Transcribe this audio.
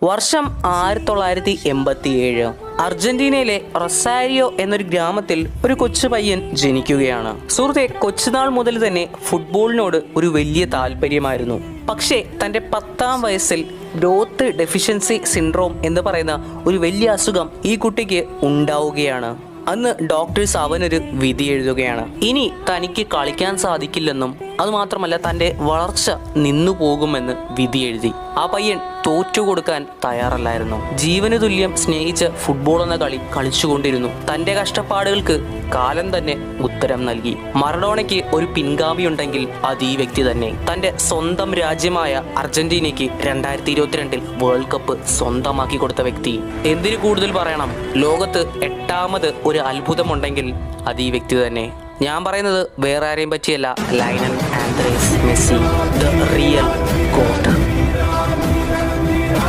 വർഷം 1987. അർജന്റീനയിലെ റൊസാരിയോ എന്നൊരു ഗ്രാമത്തിൽ ഒരു കൊച്ചു പയ്യൻ ജനിക്കുകയാണ്. സുഹൃത്തെ, കൊച്ചുനാൾ മുതൽ തന്നെ ഫുട്ബോളിനോട് ഒരു വലിയ താല്പര്യമായിരുന്നു. പക്ഷേ തൻ്റെ 10ാം വയസ്സിൽ ഗ്രോത്ത് ഡെഫിഷ്യൻസി സിൻഡ്രോം എന്ന് പറയുന്ന ഒരു വലിയ അസുഖം ഈ കുട്ടിക്ക് ഉണ്ടാവുകയാണ്. അന്ന് ഡോക്ടേഴ്സ് അവനൊരു വിധി എഴുതുകയാണ്. ഇനി തനിക്ക് കളിക്കാൻ സാധിക്കില്ലെന്നും അതുമാത്രമല്ല തൻ്റെ വളർച്ച നിന്നു പോകുമെന്ന് വിധി എഴുതി. ആ പയ്യൻ തോറ്റുകൊടുക്കാൻ തയ്യാറല്ലായിരുന്നു. ജീവന് തുല്യം സ്നേഹിച്ച് ഫുട്ബോൾ എന്ന കളി കളിച്ചുകൊണ്ടിരുന്നു. തൻ്റെ കഷ്ടപ്പാടുകൾക്ക് കാലം തന്നെ ഉത്തരം നൽകി. മറഡോണയ്ക്ക് ഒരു പിൻഗാമിയുണ്ടെങ്കിൽ അത് ഈ വ്യക്തി തന്നെ. തൻ്റെ സ്വന്തം രാജ്യമായ അർജന്റീനയ്ക്ക് 2022 വേൾഡ് കപ്പ് സ്വന്തമാക്കി കൊടുത്ത വ്യക്തി. എന്തിനു കൂടുതൽ പറയണം, ലോകത്ത് 8ാമത് ഒരു അത്ഭുതമുണ്ടെങ്കിൽ അത് ഈ വ്യക്തി തന്നെ. ഞാൻ പറയുന്നത് വേറെ ആരെയും പറ്റിയല്ല, Lionel Andrés Messi, the real got.